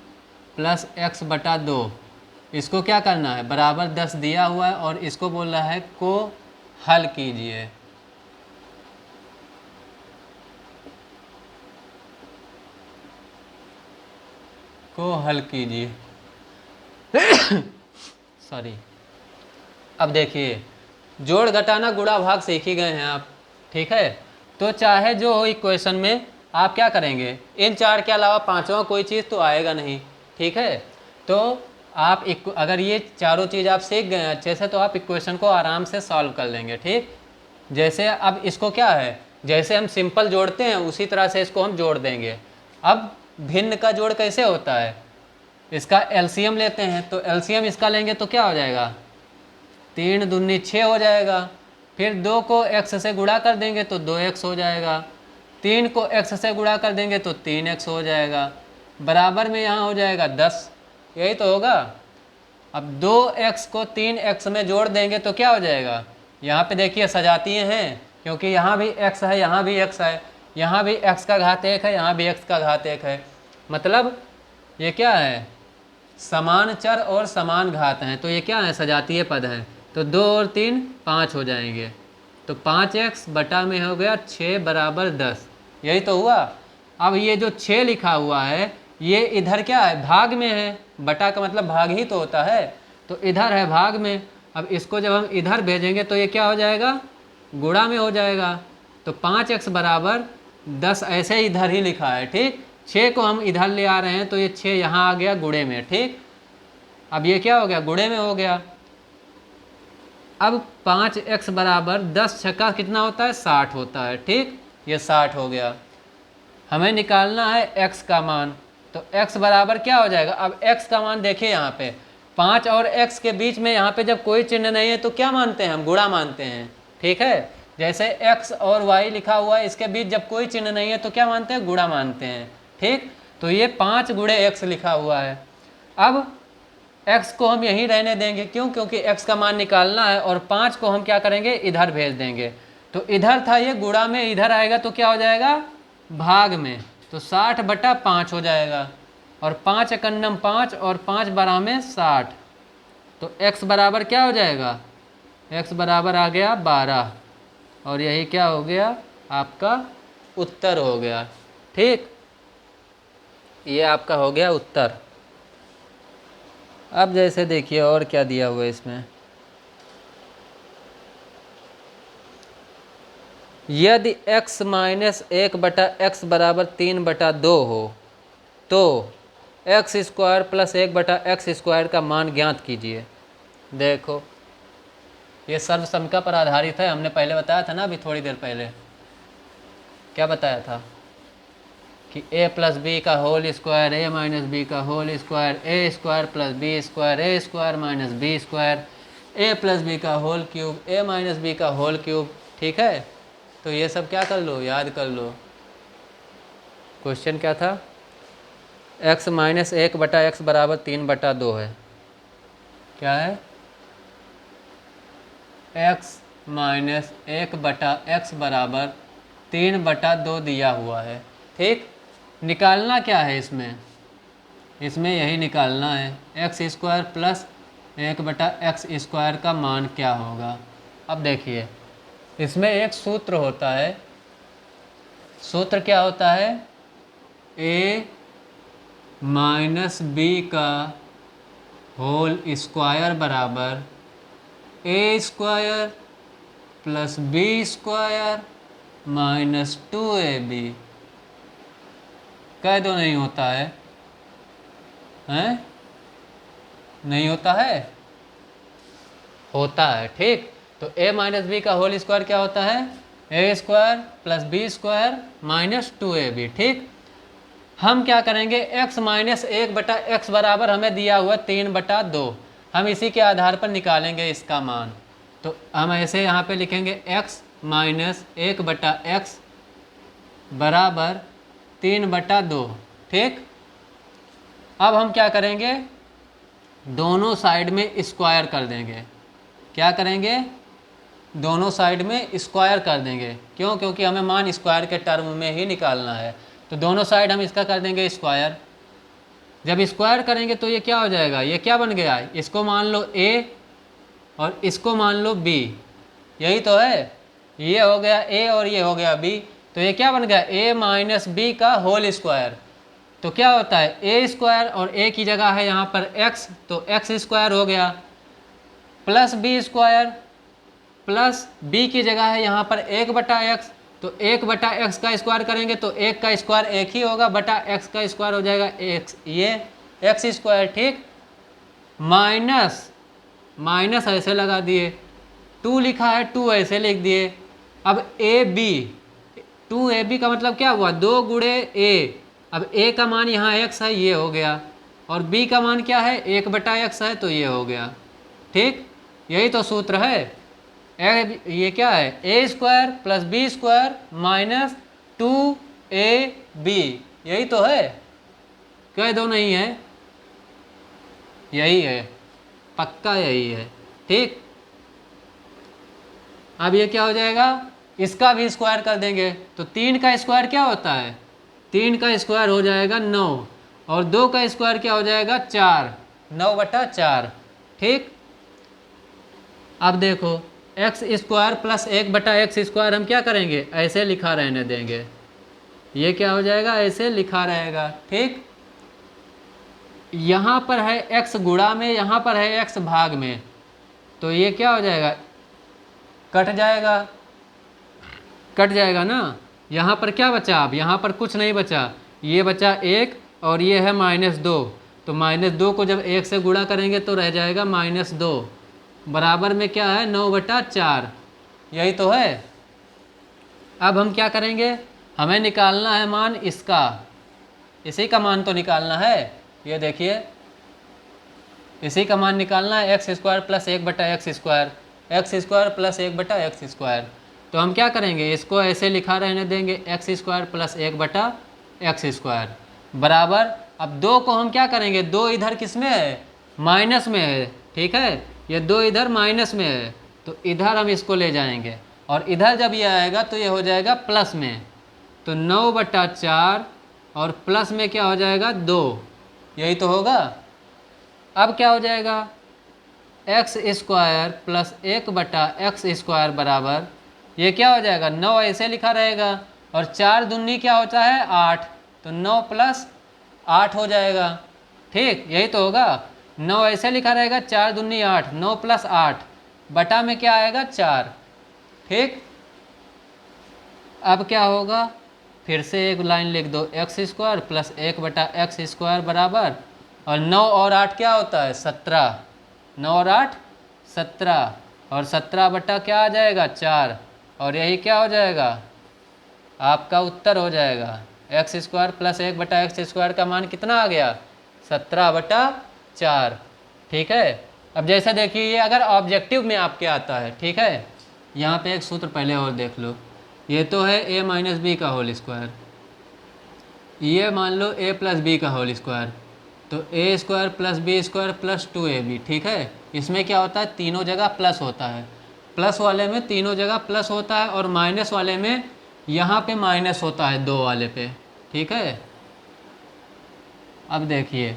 Speaker 1: + x/2, इसको क्या करना है, बराबर 10 दिया हुआ है और इसको बोल रहा है को हल कीजिए। को हल कीजिए सॉरी। अब देखिए, जोड़ घटाना गुणा भाग सीख ही गए हैं आप। ठीक है, तो चाहे जो हो इक्वेशन में आप क्या करेंगे, इन 4 के अलावा पांचवा कोई चीज़ तो आएगा नहीं। ठीक है, तो आप अगर ये चारों चीज़ आप सीख गए अच्छे से तो आप इक्वेशन को आराम से सॉल्व कर लेंगे। ठीक, जैसे अब इसको क्या है, जैसे हम सिंपल जोड़ते हैं उसी तरह से इसको हम जोड़ देंगे। अब भिन्न का जोड़ कैसे होता है, इसका एलसीएम लेते हैं, तो एलसीएम इसका लेंगे तो क्या हो जाएगा, 3 दूनी 6 हो जाएगा। फिर 2 को x से गुणा कर देंगे तो 2x हो जाएगा, 3 को x से गुणा कर देंगे तो 3x हो जाएगा, बराबर में यहाँ हो जाएगा 10, यही तो होगा। अब 2x को 3x में जोड़ देंगे तो क्या हो जाएगा, यहाँ पे देखिए सजातीय हैं क्योंकि यहाँ भी x है, यहाँ भी x है, यहाँ भी x का घात 1 है, यहाँ भी x का घात 1 है, मतलब ये क्या है, समान चर और समान घात हैं, तो ये क्या है, सजातीय पद है। तो 2 और 3 5 हो जाएंगे, तो 5x बटा में हो गया 6 = 10, यही तो हुआ। अब ये जो 6 लिखा हुआ है ये इधर क्या है, भाग में है, बटा का मतलब भाग ही तो होता है, तो इधर है भाग में। अब इसको जब हम इधर भेजेंगे तो ये क्या हो जाएगा, गुणा में हो जाएगा, तो 5x = 10 ऐसे इधर ही लिखा है। ठीक, 6 को हम इधर ले आ रहे हैं तो ये 6 यहाँ आ गया गुणे में। ठीक, अब ये क्या हो गया, गुणे में हो गया। अब 5x = 10 छक्का कितना होता है, 60 होता है। ठीक, ये 60 हो गया। हमें निकालना है x का मान, तो x बराबर क्या हो जाएगा, अब x का मान देखिए यहाँ पे 5 और x के बीच में यहाँ पे जब कोई चिन्ह नहीं है तो क्या मानते हैं हम, गुणा मानते हैं। ठीक है, जैसे x और y लिखा हुआ है इसके बीच जब कोई चिन्ह नहीं है तो क्या मानते हैं, गुणा मानते हैं। ठीक, तो ये 5 × x लिखा हुआ है। अब x को हम यहीं रहने देंगे, क्यों, क्योंकि x का मान निकालना है और 5 को हम क्या करेंगे, इधर भेज देंगे। तो इधर था ये गुणा में, इधर आएगा तो क्या हो जाएगा भाग में, तो 60/5 हो जाएगा। और 5 एकन्नम 5 और 5 बारह में 60, तो x बराबर क्या हो जाएगा, x बराबर आ गया 12, और यही क्या हो गया आपका उत्तर हो गया। ठीक, ये आपका हो गया उत्तर। अब जैसे देखिए और क्या दिया हुआ है इसमें, यदि x माइनस 1/x बराबर 3/2 हो तो x square plus 1/x square का मान ज्ञात कीजिए। देखो ये सर्वसम्मिका पर आधारित है, हमने पहले बताया था ना, अभी थोड़ी देर पहले क्या बताया था कि a प्लस बी का whole square a minus B का whole square A square plus B square A square minus B square a plus B का whole cube a minus B का होल क्यूब। ठीक है, तो ये सब क्या कर लो, याद कर लो। क्वेश्चन क्या था, x माइनस 1/x बराबर 3/2 है। क्या है, x माइनस 1/x बराबर 3/2 दिया हुआ है। ठीक, निकालना क्या है इसमें, इसमें यही निकालना है x square plus 1/x square का मान क्या होगा। अब देखिए इसमें एक सूत्र होता है, सूत्र क्या होता है, a माइनस बी का होल स्क्वायर बराबर a square plus B square minus 2ab। कह दो नहीं होता है, हैं? नहीं होता है, होता है। ठीक, तो a माइनस बी का होल स्क्वायर क्या होता है, a square plus B square minus 2ab। ठीक, हम क्या करेंगे, x माइनस 1/x बराबर हमें दिया हुआ 3/2, हम इसी के आधार पर निकालेंगे इसका मान। तो हम ऐसे यहाँ पे लिखेंगे x माइनस 1/x बराबर 3/2। ठीक, अब हम क्या करेंगे, दोनों साइड में स्क्वायर कर देंगे। क्या करेंगे, दोनों साइड में स्क्वायर कर देंगे। क्यों, क्योंकि हमें मान स्क्वायर के टर्म में ही निकालना है। तो दोनों साइड हम इसका कर देंगे स्क्वायर। जब स्क्वायर करेंगे तो ये क्या हो जाएगा, ये क्या बन गया, इसको मान लो a और इसको मान लो b, यही तो है। ये हो गया a और ये हो गया b, तो ये क्या बन गया, a माइनस बी का होल स्क्वायर। तो क्या होता है, a स्क्वायर और a की जगह है यहाँ पर x, तो x स्क्वायर हो गया, plus B square plus b की जगह है यहाँ पर 1/x, तो 1/x का स्क्वायर करेंगे तो 1 का स्क्वायर 1 ही होगा, बटा x का स्क्वायर हो जाएगा x, ये x स्क्वायर। ठीक, माइनस माइनस ऐसे लगा दिए, 2 लिखा है 2 ऐसे लिख दिए। अब ab, 2ab का मतलब क्या हुआ, 2 गुणे a। अब a का मान यहाँ x है, ये हो गया, और b का मान क्या है 1/x है, तो ये हो गया। ठीक, यही तो सूत्र है। ये क्या है, a square plus B square minus 2ab, यही तो है। कह दो नहीं है, यही है, पक्का यही है। ठीक, अब ये क्या हो जाएगा, इसका भी स्क्वायर कर देंगे, तो 3 का स्क्वायर क्या होता है, 3 का स्क्वायर हो जाएगा 9, और 2 का स्क्वायर क्या हो जाएगा 4, 9/4। ठीक, अब देखो x square plus 1/x square हम क्या करेंगे, ऐसे लिखा रहने देंगे, ये क्या हो जाएगा, ऐसे लिखा रहेगा। ठीक, यहाँ पर है x गुणा में, यहाँ पर है x भाग में, तो ये क्या हो जाएगा, कट जाएगा, कट जाएगा ना। यहाँ पर क्या बचा, अब यहाँ पर कुछ नहीं बचा, ये बचा 1 और ये है -2, तो -2 को जब 1 से गुणा करेंगे तो रह जाएगा -2, बराबर में क्या है 9/4, यही तो है। अब हम क्या करेंगे, हमें निकालना है मान इसका, इसी का मान तो निकालना है। ये देखिए इसी का मान निकालना है, x square plus 1/x square, x square plus 1/x square. तो हम क्या करेंगे, इसको ऐसे लिखा रहने देंगे, x square plus 1/x square बराबर। अब 2 को हम क्या करेंगे, 2 इधर किस में है, माइनस में है। ठीक है, ये 2 इधर माइनस में है, तो इधर हम इसको ले जाएंगे, और इधर जब ये आएगा तो ये हो जाएगा प्लस में, तो 9/4 और प्लस में क्या हो जाएगा 2, यही तो होगा। अब क्या हो जाएगा x² प्लस 1/x² बराबर, ये क्या हो जाएगा 9 ऐसे लिखा रहेगा, और 4 दूनी क्या होता है 8, तो 9 + 8 हो जाएगा। ठीक, यही तो होगा। 9 ऐसे लिखा रहेगा, 4 दूनी 8, 9 + 8 बटा में क्या आएगा 4। ठीक, अब क्या होगा, फिर से एक लाइन लिख दो, x² प्लस 1/x² बराबर, और 9 और 8 क्या होता है 17, 9 और 8 17, और 17 बटा क्या आ जाएगा 4, और यही क्या हो जाएगा आपका उत्तर हो जाएगा। x² प्लस 1/x² का मान कितना आ गया 17/4। ठीक है, अब जैसा देखिए ये अगर ऑब्जेक्टिव में आपके आता है, ठीक है, यहाँ पे एक सूत्र पहले और देख लो, ये तो है a - b का होल स्क्वायर, ये मान लो a + b का होल स्क्वायर, तो a² plus b² plus 2ab। ठीक है, इसमें क्या होता है तीनों जगह प्लस होता है, प्लस वाले में तीनों जगह प्लस होता है, और माइनस वाले में यहाँ पे माइनस होता है 2 वाले पे। ठीक है, अब देखिए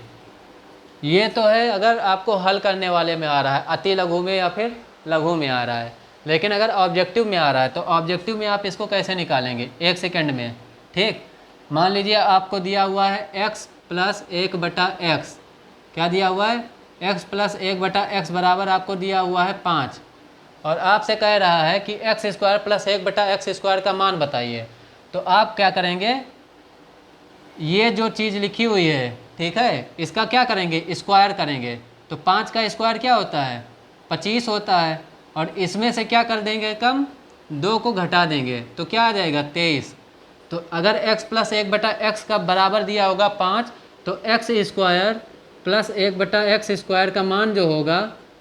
Speaker 1: ये तो है अगर आपको हल करने वाले में आ रहा है, अति लघु में या फिर लघु में आ रहा है, लेकिन अगर ऑब्जेक्टिव में आ रहा है तो ऑब्जेक्टिव में आप इसको कैसे निकालेंगे 1 सेकंड में। ठीक, मान लीजिए आपको दिया हुआ है x प्लस 1/x, क्या दिया हुआ है x प्लस 1/x बराबर आपको दिया हुआ है 5, और आपसे कह रहा है कि x² प्लस 1/x² का मान बताइए। तो आप क्या करेंगे, ये जो चीज़ लिखी हुई है, ठीक है, इसका क्या करेंगे स्क्वायर करेंगे, तो 5 का स्क्वायर क्या होता है 25 होता है, और इसमें से क्या कर देंगे कम 2 को घटा देंगे तो क्या आ जाएगा 23। तो अगर x प्लस 1/x का बराबर दिया होगा 5, तो x² प्लस 1/x² का मान जो होगा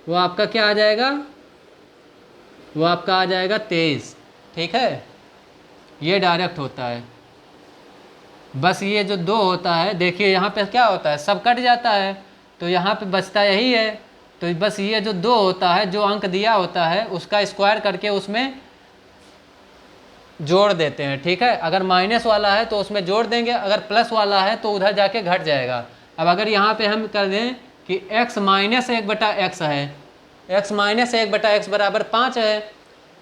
Speaker 1: वो आपका क्या आ जाएगा, वो आपका आ जाएगा 23। ठीक है, ये डायरेक्ट होता है। बस ये जो 2 होता है, देखिए यहाँ पे क्या होता है सब कट जाता है, तो यहाँ पे बचता यही है, तो बस ये जो 2 होता है जो अंक दिया होता है उसका स्क्वायर करके उसमें जोड़ देते हैं। ठीक है, अगर माइनस वाला है तो उसमें जोड़ देंगे, अगर प्लस वाला है तो उधर जाके घट जाएगा। अब अगर यहाँ पे हम कर दें कि x - 1/x है, x - 1/x बराबर 5 है,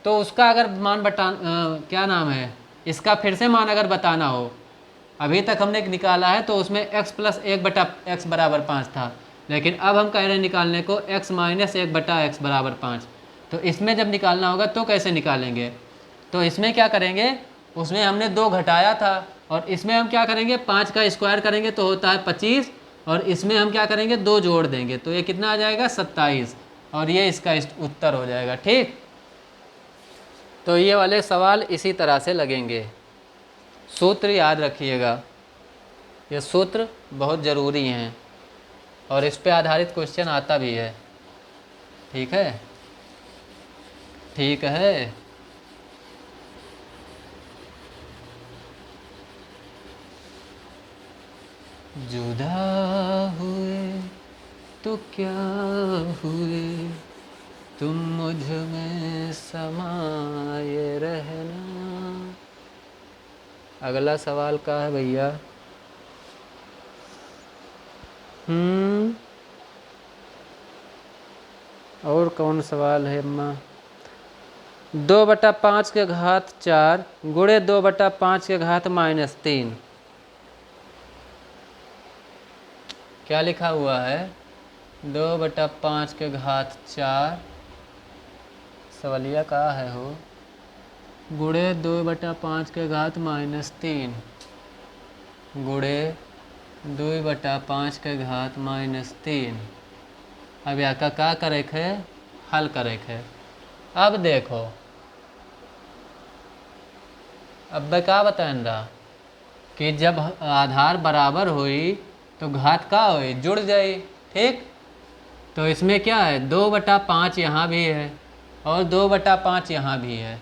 Speaker 1: तो उसका अगर मान क्या नाम है, इसका फिर से मान अगर बताना हो, अभी तक हमने निकाला है तो उसमें x प्लस 1/x बराबर 5 था, लेकिन अब हम कह रहे हैं निकालने को x - 1/x बराबर 5। तो इसमें जब निकालना होगा तो कैसे निकालेंगे, तो इसमें क्या करेंगे, उसमें हमने 2 घटाया था, और इसमें हम क्या करेंगे 5 का स्क्वायर करेंगे तो होता है 25, और इसमें हम क्या करेंगे 2 जोड़ देंगे तो ये कितना आ जाएगा 27, और ये इसका उत्तर हो जाएगा। ठीक, तो ये वाले सवाल इसी तरह से लगेंगे। सूत्र याद रखिएगा, ये सूत्र बहुत ज़रूरी हैं और इस पे आधारित क्वेश्चन आता भी है। ठीक है, ठीक है, जुदा हुए तो क्या हुए, तुम मुझ में समाये रहना। अगला सवाल का है भैया, और कौन सवाल है अम्मा, 2/5 के घात 4 गुणे 2/5 के घात -3, क्या लिखा हुआ है 2/5 के घात 4, सवालिया कहाँ है हो, गुणे 2/5 के घात -3 गुणे 2/5 के घात -3। अब यहाँ का क्या करे है, हल करे है। अब देखो, अब मैं क्या बताएं रहा कि जब आधार बराबर हुई तो घात का हुई जुड़ जाई। ठीक, तो इसमें क्या है 2/5 यहाँ भी है और 2/5 यहाँ भी है,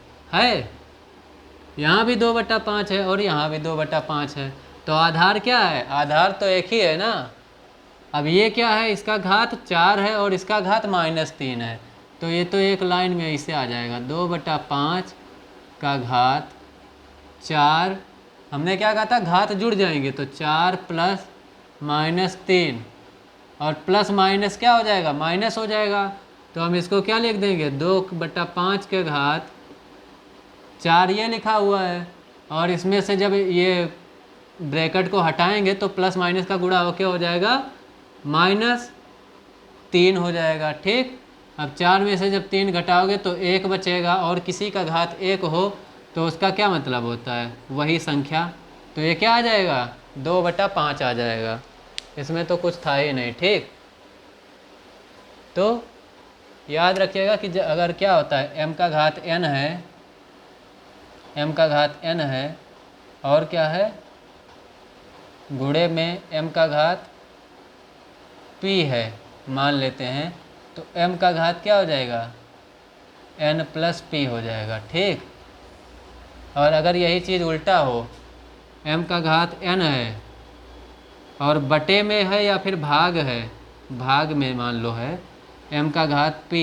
Speaker 1: यहाँ भी 2/5 है और यहाँ भी 2/5 है, तो आधार क्या है, आधार तो एक ही है ना। अब ये क्या है, इसका घात 4 है और इसका घात -3 है, तो ये तो एक लाइन में इसे आ जाएगा 2/5 का घात 4, हमने क्या कहा था घात जुड़ जाएंगे तो 4 प्लस माइनस 3, और प्लस माइनस क्या हो जाएगा माइनस हो जाएगा, तो हम इसको क्या लिख देंगे 2/5 के घात 4 ये लिखा हुआ है, और इसमें से जब ये ब्रैकेट को हटाएंगे तो प्लस माइनस का गुणा हो क्या हो जाएगा -3 हो जाएगा। ठीक, अब 4 में से जब 3 घटाओगे तो 1 बचेगा, और किसी का घात 1 हो तो उसका क्या मतलब होता है वही संख्या, तो ये क्या आ जाएगा 2/5 आ जाएगा। इसमें तो कुछ था ही नहीं। ठीक, तो याद रखिएगा कि अगर क्या होता है m का घात n है, m का घात n है, और क्या है गुणे में m का घात p है मान लेते हैं, तो m का घात क्या हो जाएगा n प्लस p हो जाएगा। ठीक, और अगर यही चीज़ उल्टा हो m का घात n है और बटे में है या फिर भाग है, भाग में मान लो है m का घात p,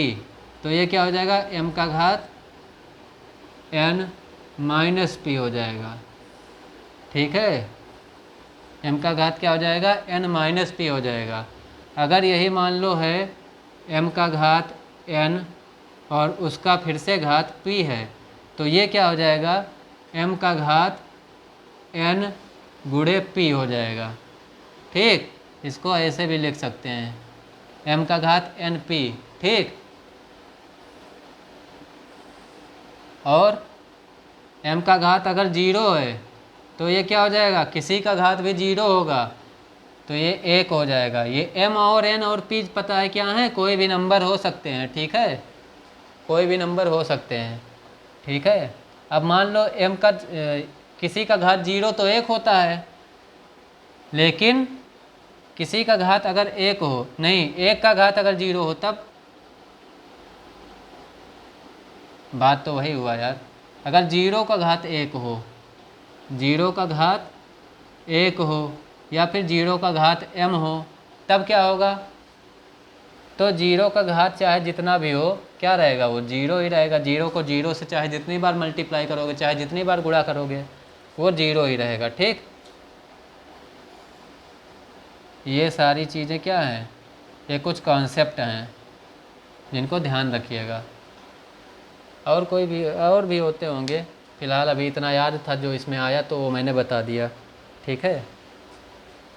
Speaker 1: तो ये क्या हो जाएगा m का घात n माइनस p हो जाएगा। ठीक है, m का घात क्या हो जाएगा n माइनस p हो जाएगा। अगर यही मान लो है m का घात n और उसका फिर से घात p है, तो ये क्या हो जाएगा m का घात n गुणे p हो जाएगा। ठीक, इसको ऐसे भी लिख सकते हैं m का घात n p। ठीक, और m का घात अगर 0 है तो ये क्या हो जाएगा किसी का घात भी 0 होगा तो ये 1 हो जाएगा। ये m और n और p पता है क्या है, कोई भी नंबर हो सकते हैं। ठीक है, कोई भी नंबर हो सकते हैं। ठीक है, अब मान लो m का किसी का घात 0 तो 1 होता है, लेकिन किसी का घात अगर 1 हो, नहीं 1 का घात अगर 0 हो तब, बात तो वही हुआ यार, अगर 0 का घात 1 हो, 0 का घात 1 हो या फिर 0 का घात m हो, तब क्या होगा, तो 0 का घात चाहे जितना भी हो क्या रहेगा वो 0 ही रहेगा। 0 को 0 से चाहे जितनी बार मल्टीप्लाई करोगे, चाहे जितनी बार गुणा करोगे, वो 0 ही रहेगा। ठीक, ये सारी चीज़ें क्या हैं, ये कुछ कॉन्सेप्ट हैं जिनको ध्यान रखिएगा। और और भी होते होंगे, फ़िलहाल अभी इतना याद था जो इसमें आया तो वो मैंने बता दिया। ठीक है,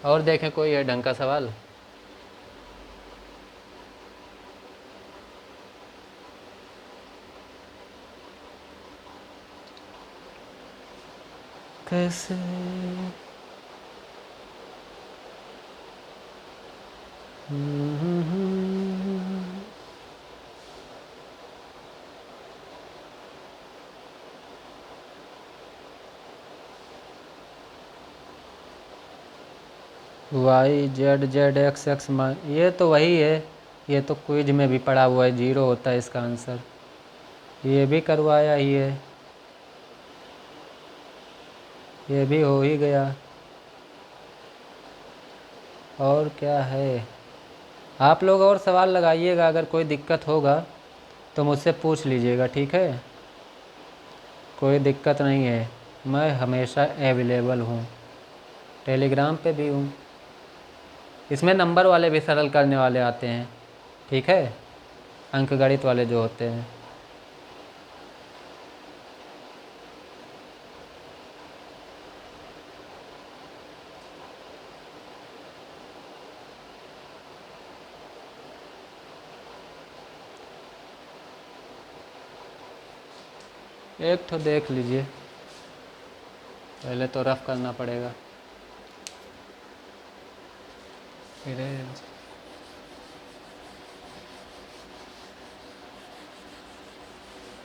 Speaker 1: और देखें कोई है ढंग का सवाल। कैसे y z z x x, ये तो वही है, ये तो क्विज में भी पढ़ा हुआ है 0 होता है इसका आंसर, ये भी करवाया ही है, ये भी हो ही गया। और क्या है, आप लोग और सवाल लगाइएगा, अगर कोई दिक्कत होगा तो मुझसे पूछ लीजिएगा। ठीक है, कोई दिक्कत नहीं है, मैं हमेशा अवेलेबल हूँ, टेलीग्राम पे भी हूँ। इसमें नंबर वाले भी सरल करने वाले आते हैं। ठीक है, अंकगणित वाले जो होते हैं। एक तो देख लीजिए, पहले तो रफ करना पड़ेगा।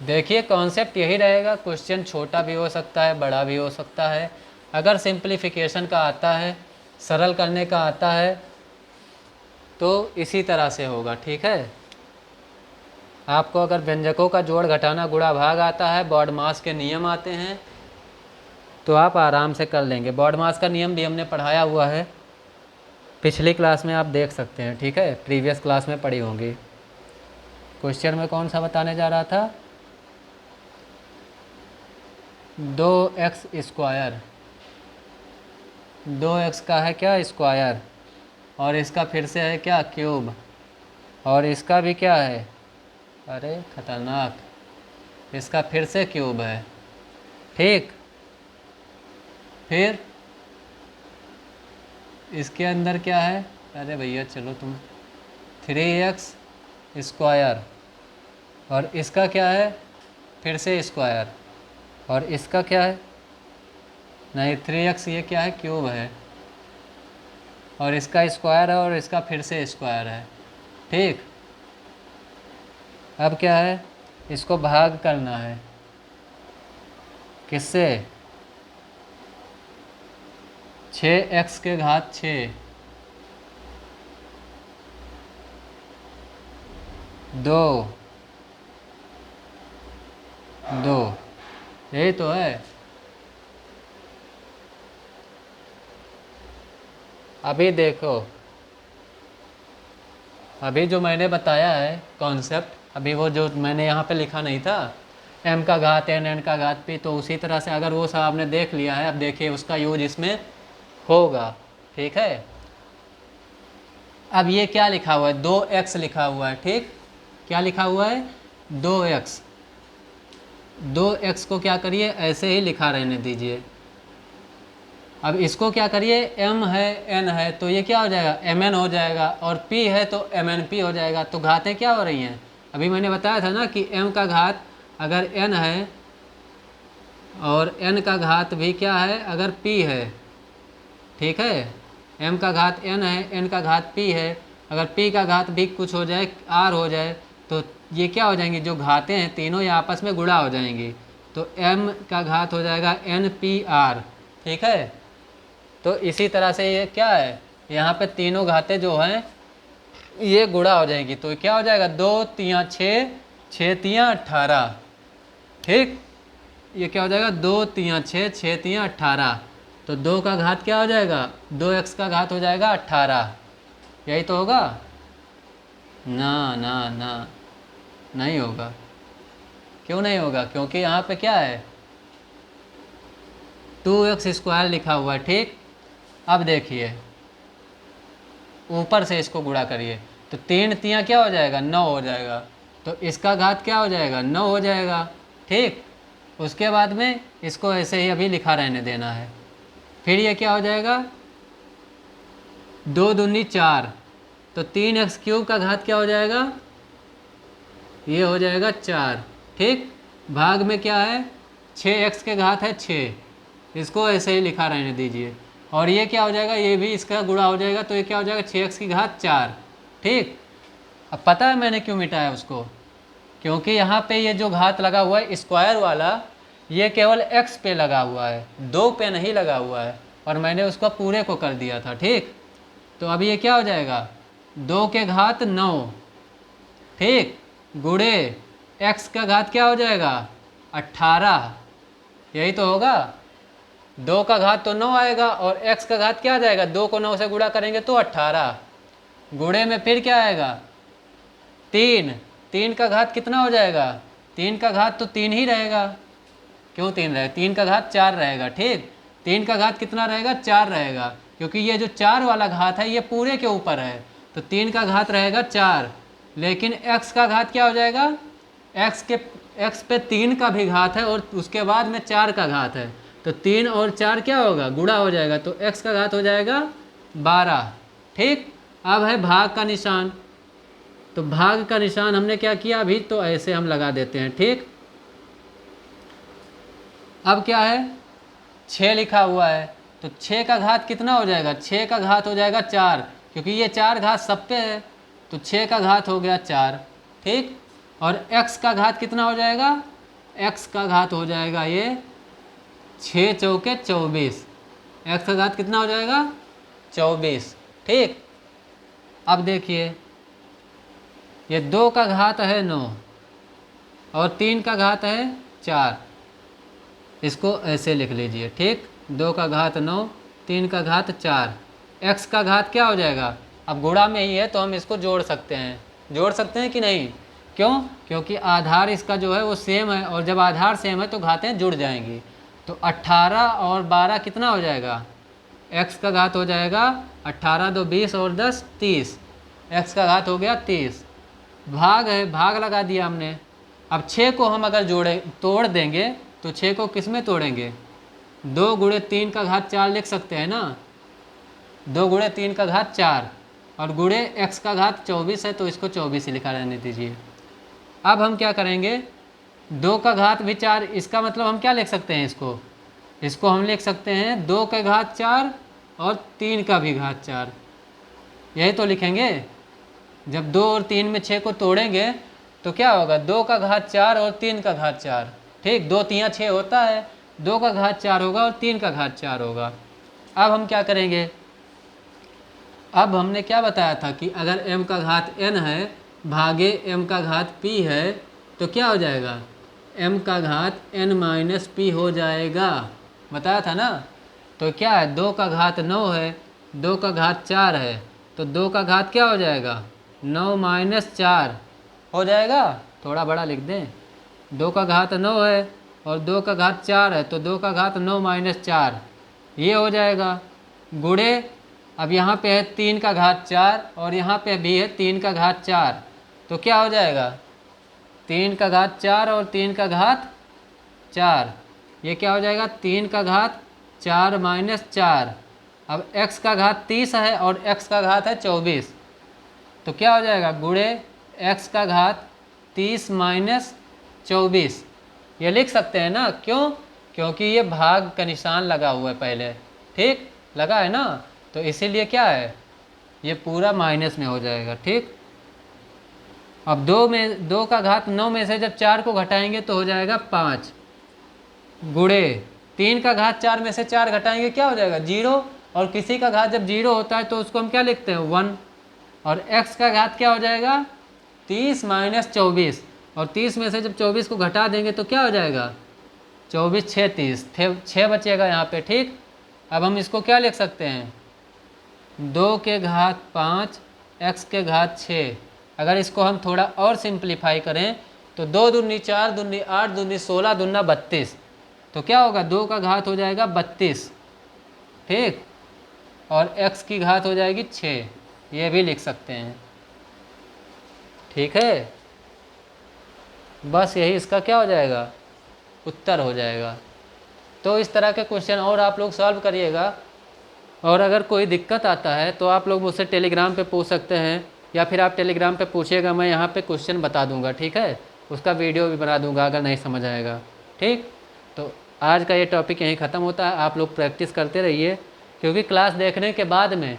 Speaker 1: देखिए कॉन्सेप्ट यही रहेगा, क्वेश्चन छोटा भी हो सकता है, बड़ा भी हो सकता है। अगर सिंप्लीफिकेशन का आता है, सरल करने का आता है, तो इसी तरह से होगा। ठीक है, आपको अगर व्यंजकों का जोड़ घटाना गुणा भाग आता है, बॉडमास के नियम आते हैं, तो आप आराम से कर लेंगे। बॉडमास का नियम भी हमने पढ़ाया हुआ है, पिछली क्लास में आप देख सकते हैं। ठीक है, प्रीवियस क्लास में पढ़ी होंगी। क्वेश्चन में कौन सा बताने जा रहा था, 2x², 2x का है क्या स्क्वायर, और इसका फिर से है क्या क्यूब, और इसका भी क्या है, अरे खतरनाक, इसका फिर से क्यूब है। ठीक, फिर इसके अंदर क्या है, अरे भैया चलो तुम, 3x², और इसका क्या है फिर से स्क्वायर, और इसका क्या है, नहीं 3x ये क्या है क्यूब है, और इसका स्क्वायर है, और इसका फिर से स्क्वायर है। ठीक, अब क्या है, इसको भाग करना है, किससे, 6x⁶, 2 यही तो है। अभी देखो, अभी जो मैंने बताया है कॉन्सेप्ट, अभी वो जो मैंने यहाँ पे लिखा नहीं था m⁴n n⁴p, तो उसी तरह से अगर वो सब आपने देख लिया है, अब देखिए उसका यूज इसमें होगा। ठीक है, अब ये क्या लिखा हुआ है, 2x लिखा हुआ है। ठीक, क्या लिखा हुआ है, 2x, 2x को क्या करिए ऐसे ही लिखा रहने दीजिए। अब इसको क्या करिए, m है n है तो ये क्या हो जाएगा mn हो जाएगा, और p है तो mnp हो जाएगा। तो घातें क्या हो रही हैं, अभी मैंने बताया था ना कि m का घात अगर n है और n का घात भी क्या है अगर p है। ठीक है, m का घात n है, n का घात p है, अगर p का घात भी कुछ हो जाए r हो जाए तो ये क्या हो जाएंगी, जो घातें हैं तीनों ये आपस में गुणा हो जाएंगी, तो m का घात हो जाएगा npr। ठीक है, तो इसी तरह से ये क्या है, यहाँ पे तीनों घातें जो हैं ये गुणा हो जाएगी, तो क्या हो जाएगा 2 3 6, 6 3 18। ठीक, ये क्या हो जाएगा 2 3 6, 6 3 18, तो 2 का घात क्या हो जाएगा, 2x का घात हो जाएगा 18। यही तो होगा ना, ना ना नहीं होगा। क्यों नहीं होगा, क्योंकि यहाँ पे क्या है 2x² लिखा हुआ है। ठीक, अब देखिए ऊपर से इसको गुणा करिए, तो 3 3 क्या हो जाएगा 9 हो जाएगा, तो इसका घात क्या हो जाएगा 9 हो जाएगा। ठीक, उसके बाद में इसको ऐसे ही अभी लिखा रहने देना है। फिर ये क्या हो जाएगा 2 दूनी 4, तो 3x³ का घात क्या हो जाएगा, ये हो जाएगा 4। ठीक, भाग में क्या है 6x के घात है 6, इसको ऐसे ही लिखा रहने दीजिए, और ये क्या हो जाएगा, ये भी इसका गुणा हो जाएगा, तो ये क्या हो जाएगा 6x की घात 4। ठीक, अब पता है मैंने क्यों मिटाया उसको, क्योंकि यहाँ पे ये जो घात लगा हुआ है स्क्वायर वाला ये केवल x पे लगा हुआ है, 2 पे नहीं लगा हुआ है, और मैंने उसको पूरे को कर दिया था। ठीक, तो अब ये क्या हो जाएगा 2 के घात 9, ठीक, गुणे x का घात क्या हो जाएगा 18। यही तो होगा, 2 का घात तो 9 आएगा, और x का घात क्या आ जाएगा, 2 को 9 से गुणा करेंगे तो 18, गुणे में फिर क्या आएगा 3, 3 का घात कितना हो जाएगा, 3 का घात तो 3 ही रहेगा, क्यों 3 रहेगा, 3 का घात 4 रहेगा। ठीक, 3 का घात कितना रहेगा 4 रहेगा, क्योंकि ये जो 4 वाला घात है ये पूरे के ऊपर है, तो 3 का घात रहेगा 4, लेकिन x का घात क्या हो जाएगा, x पे 3 का भी घात है और उसके बाद में 4 का घात है, तो 3 और 4 क्या होगा गुणा हो जाएगा, तो x का घात हो जाएगा 12। ठीक, अब है भाग का निशान, तो भाग का निशान हमने क्या किया अभी, तो ऐसे हम लगा देते हैं। ठीक, अब क्या है 6 लिखा हुआ है, तो 6 का घात कितना हो जाएगा, 6 का घात हो जाएगा 4, क्योंकि ये 4 घात सब पे है, तो 6 का घात हो गया 4। ठीक, और x का घात कितना हो जाएगा, x का घात हो जाएगा ये 6 चौके 24, x का घात कितना हो जाएगा 24। ठीक, अब देखिए ये 2 का घात है 9 और 3 का घात है 4, इसको ऐसे लिख लीजिए। ठीक, 2 का घात 9, 3 का घात 4, x का घात क्या हो जाएगा, अब गुणा में ही है तो हम इसको जोड़ सकते हैं, जोड़ सकते हैं कि नहीं, क्यों, क्योंकि आधार इसका जो है वो सेम है, और जब आधार सेम है तो घातें जुड़ जाएंगी। तो 18 और 12 कितना हो जाएगा, x का घात हो जाएगा 18 2 20 और 10 30, x का घात हो गया 30। भाग है, भाग लगा दिया हमने। अब 6 को हम अगर तोड़ देंगे तो 6 को किस में तोड़ेंगे, 2 गुणे 3 का घात 4 लिख सकते हैं ना, 2 गुणे 3 का घात 4 और गुणे x का घात 24 है तो इसको 24 ही लिखा रहने दीजिए। अब हम क्या करेंगे, 2 का घात भी 4, इसका मतलब हम क्या लिख सकते हैं, इसको हम लिख सकते हैं 2 का घात 4 और 3 का भी घात 4, यही तो लिखेंगे। जब 2 और 3 में 6 को तोड़ेंगे तो क्या होगा, 2 का घात 4 और 3 का घात 4, ठीक, 2 3 6 होता है, 2 का घात 4 होगा और 3 का घात 4 होगा। अब हम क्या करेंगे, अब हमने क्या बताया था कि अगर m का घात n है भागे m का घात p है तो क्या हो जाएगा, m का घात n माइनस p हो जाएगा, बताया था ना। तो क्या है, 2 का घात 9 है, 2 का घात 4 है, तो 2 का घात क्या हो जाएगा, 9 माइनस 4 हो जाएगा, थोड़ा बड़ा लिख दें, 2 का घात 9 है और 2 का घात 4 है तो 2 का घात 9 माइनस 4 ये हो जाएगा, गुणे अब यहाँ पे है 3 का घात 4 और यहाँ पे भी है 3 का घात 4 तो क्या हो जाएगा, 3 का घात 4 और 3 का घात 4, ये क्या हो जाएगा, 3 का घात 4 माइनस 4। अब x का घात 30 है और x का घात है 24 तो क्या हो जाएगा, गुणे x का घात 30 माइनस 24, ये लिख सकते हैं ना, क्यों, क्योंकि ये भाग का निशान लगा हुआ है पहले, ठीक लगा है ना, तो इसीलिए क्या है, ये पूरा माइनस में हो जाएगा, ठीक। अब 2 का घात 9 में से जब 4 को घटाएंगे तो हो जाएगा 5, गुणे 3 का घात 4 में से 4 घटाएंगे क्या हो जाएगा 0, और किसी का घात जब 0 होता है तो उसको हम क्या लिखते हैं 1, और x का घात क्या हो जाएगा 30 माइनस 24, और 30 में से जब 24 को घटा देंगे तो क्या हो जाएगा 24 6 30, 6 बचेगा यहाँ पे, ठीक। अब हम इसको क्या लिख सकते हैं, 2 के घात 5 x के घात 6, अगर इसको हम थोड़ा और सिंप्लीफाई करें तो 2 दूनी 4 दूनी 8 दूनी 16 दूना 32, तो क्या होगा 2 का घात हो जाएगा 32, ठीक, और x की घात हो जाएगी 6, ये भी लिख सकते हैं, ठीक है। बस यही इसका क्या हो जाएगा, उत्तर हो जाएगा। तो इस तरह के क्वेश्चन और आप लोग सॉल्व करिएगा, और अगर कोई दिक्कत आता है तो आप लोग मुझसे टेलीग्राम पे पूछ सकते हैं, या फिर आप टेलीग्राम पे पूछिएगा, मैं यहाँ पे क्वेश्चन बता दूंगा, ठीक है, उसका वीडियो भी बना दूंगा अगर नहीं समझ आएगा, ठीक। तो आज का ये टॉपिक यहीं ख़त्म होता है, आप लोग प्रैक्टिस करते रहिए, क्योंकि क्लास देखने के बाद में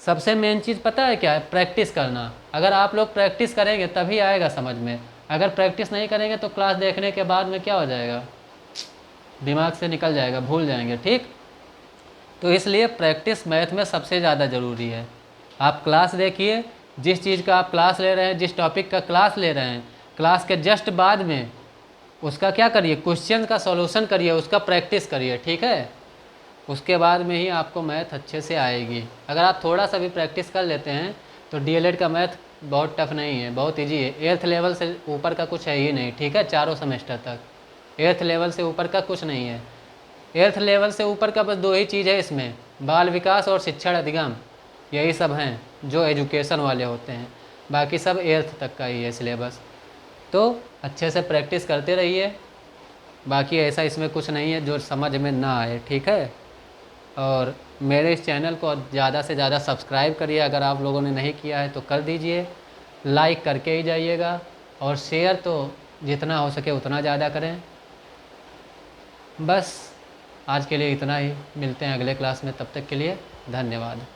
Speaker 1: सबसे मेन चीज़ पता है क्या है, प्रैक्टिस करना। अगर आप लोग प्रैक्टिस करेंगे तभी आएगा समझ में, अगर प्रैक्टिस नहीं करेंगे तो क्लास देखने के बाद में क्या हो जाएगा, दिमाग से निकल जाएगा, भूल जाएंगे, ठीक। तो इसलिए प्रैक्टिस मैथ में सबसे ज़्यादा ज़रूरी है। आप क्लास देखिए, जिस चीज़ का आप क्लास ले रहे हैं, जिस टॉपिक का क्लास ले रहे हैं, क्लास के जस्ट बाद में उसका क्या करिए, क्वेश्चन का सॉल्यूशन करिए, उसका प्रैक्टिस करिए, ठीक है। उसके बाद में ही आपको मैथ अच्छे से आएगी। अगर आप थोड़ा सा भी प्रैक्टिस कर लेते हैं तो डीएलएड का मैथ बहुत टफ नहीं है, बहुत ईजी है, 8th लेवल से ऊपर का कुछ है ही नहीं, ठीक है, चारों सेमेस्टर तक 8th लेवल से ऊपर का कुछ नहीं है। 8th लेवल से ऊपर का बस 2 ही चीज़ है इसमें, बाल विकास और शिक्षण अधिगम, यही सब हैं जो एजुकेशन वाले होते हैं, बाकी सब 8th तक का ही है सिलेबस। तो अच्छे से प्रैक्टिस करते रहिए, बाकी ऐसा इसमें कुछ नहीं है जो समझ में ना आए, ठीक है। और मेरे इस चैनल को ज़्यादा से ज़्यादा सब्सक्राइब करिए, अगर आप लोगों ने नहीं किया है तो कर दीजिए, लाइक करके ही जाइएगा, और शेयर तो जितना हो सके उतना ज़्यादा करें। बस आज के लिए इतना ही, मिलते हैं अगले क्लास में, तब तक के लिए धन्यवाद।